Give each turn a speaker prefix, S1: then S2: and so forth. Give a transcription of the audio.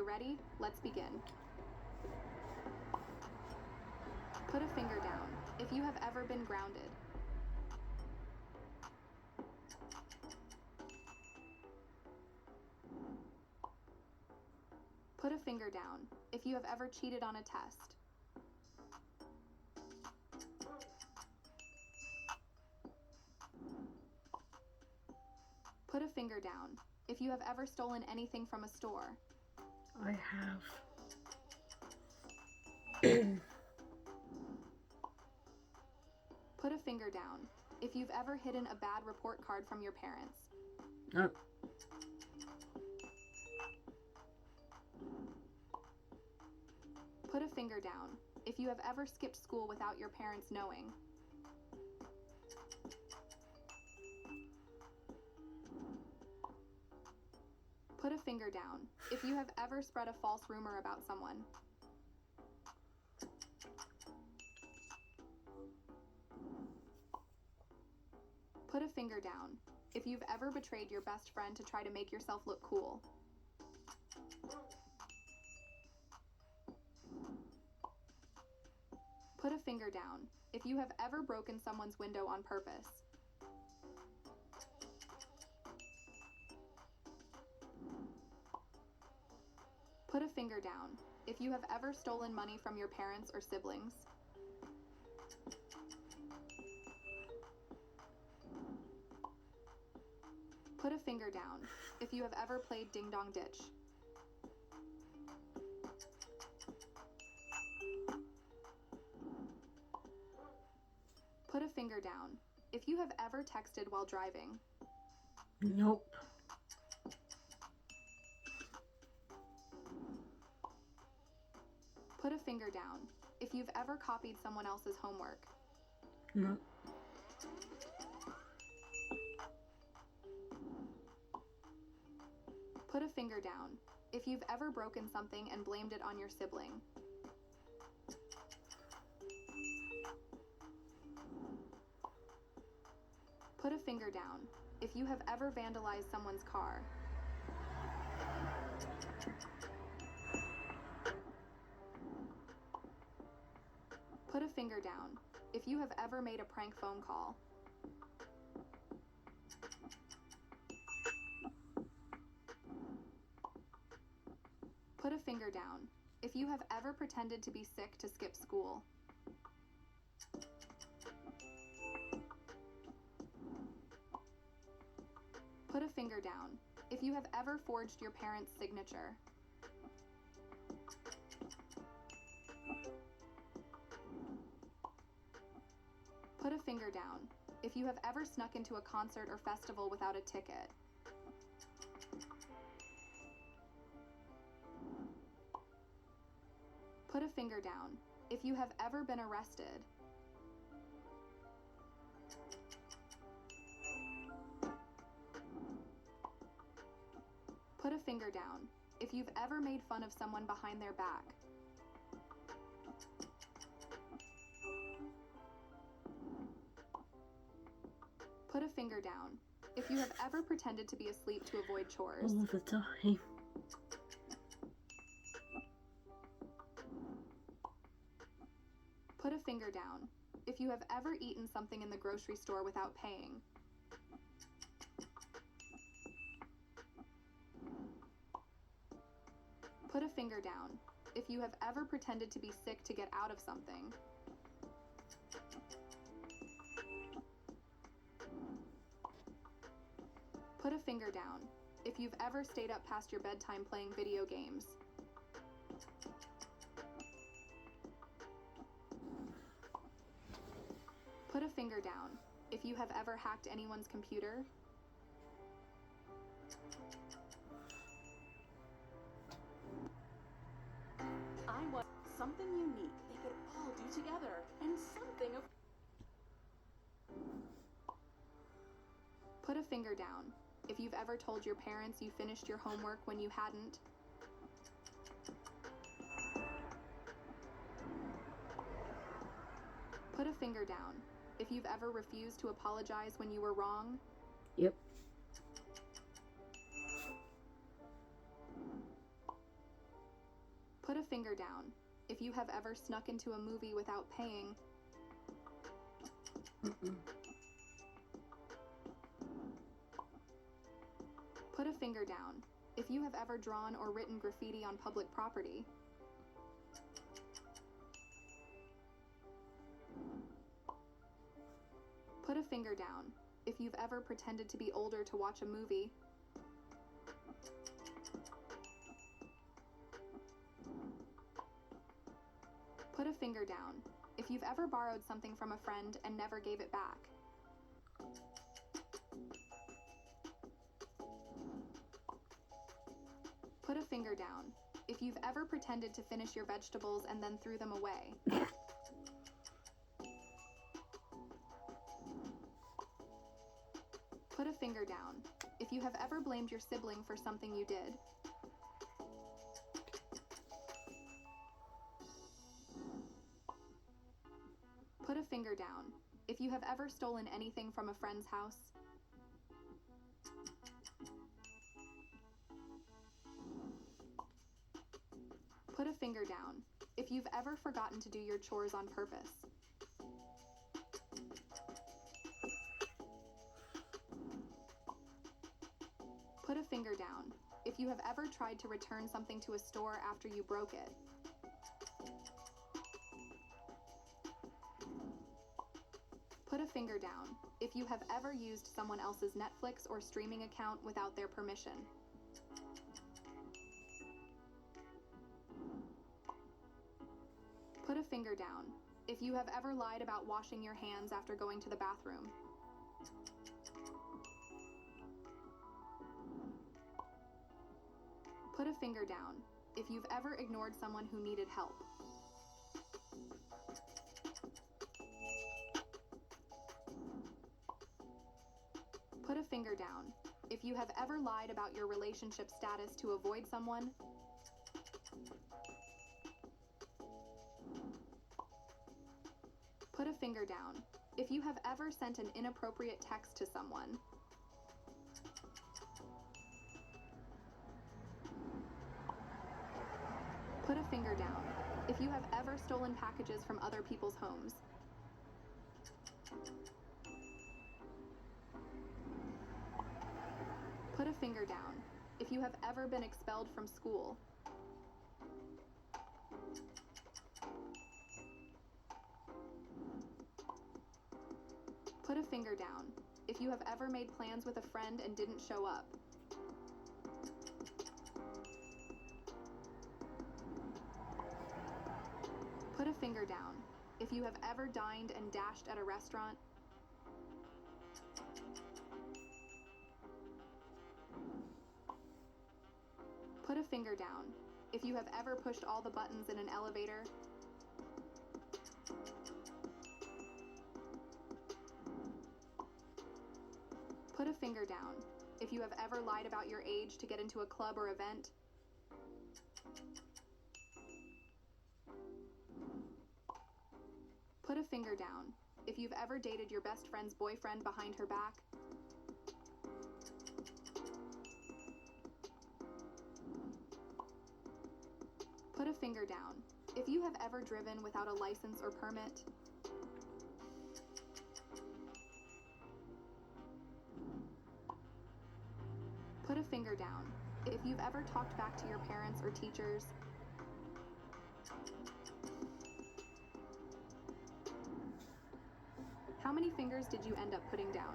S1: you're ready, let's begin. Put a finger down if you have ever been grounded. Put a finger down if you have ever cheated on a test. Put a finger down if you have ever stolen anything from a store.
S2: I have.
S1: Put a finger down if you've ever hidden a bad report card from your parents.
S2: Oh.
S1: Put a finger down if you have ever skipped school without your parents knowing. Put a finger down if you have ever spread a false rumor about someone. Put a finger down if you've ever betrayed your best friend to try to make yourself look cool. Put a finger down if you have ever broken someone's window on purpose. Put a finger down if you have ever stolen money from your parents or siblings. Put a finger down if you have ever played Ding Dong Ditch. Put a finger down if you have ever texted while driving.
S2: Nope.
S1: Put a finger down if you've ever copied someone else's homework.
S2: No.
S1: Put a finger down if you've ever broken something and blamed it on your sibling. Put a finger down if you have ever vandalized someone's car. Put a finger down if you have ever made a prank phone call. Put a finger down if you have ever pretended to be sick to skip school. Put a finger down if you have ever forged your parents' signature. Put a finger down if you have ever snuck into a concert or festival without a ticket. Put a finger down if you have ever been arrested. Put a finger down if you've ever made fun of someone behind their back. Put a finger down if you have ever pretended to be asleep to avoid chores.
S2: All the time.
S1: Put a finger down if you have ever eaten something in the grocery store without paying. Put a finger down if you have ever pretended to be sick to get out of something. Put a finger down if you've ever stayed up past your bedtime playing video games. Put a finger down if you have ever hacked anyone's computer.
S3: I want something unique they could all do together, and something of...
S1: Put a finger down if you've ever told your parents you finished your homework when you hadn't. Put a finger down if you've ever refused to apologize when you were wrong.
S2: Yep.
S1: Put a finger down. If you have ever snuck into a movie without paying.
S2: Mm-mm.
S1: Put a finger down. If you have ever drawn or written graffiti on public property. Put a finger down. If you've ever pretended to be older to watch a movie. Put a finger down. If you've ever borrowed something from a friend and never gave it back. Put a finger down. If you've ever pretended to finish your vegetables and then threw them away. Put a finger down. If you have ever blamed your sibling for something you did. Put a finger down. If you have ever stolen anything from a friend's house. Put a finger down. If you've ever forgotten to do your chores on purpose. Put a finger down. If you have ever tried to return something to a store after you broke it. Put a finger down. If you have ever used someone else's Netflix or streaming account without their permission. Put a finger down. If you have ever lied about washing your hands after going to the bathroom. Put a finger down. If you've ever ignored someone who needed help. Put a finger down. If you have ever lied about your relationship status to avoid someone. Put a finger down. If you have ever sent an inappropriate text to someone. Put a finger down. If you have ever stolen packages from other people's homes. Put a finger down. If you have ever been expelled from school. Put a finger down. If you have ever made plans with a friend and didn't show up. Put a finger down. If you have ever dined and dashed at a restaurant. Put a finger down. If you have ever pushed all the buttons in an elevator. Put a finger down. If you have ever lied about your age to get into a club or event. Put a finger down. If you've ever dated your best friend's boyfriend behind her back. Put a finger down. If you have ever driven without a license or permit. Put a finger down. If you've ever talked back to your parents or teachers. How many fingers did you end up putting down?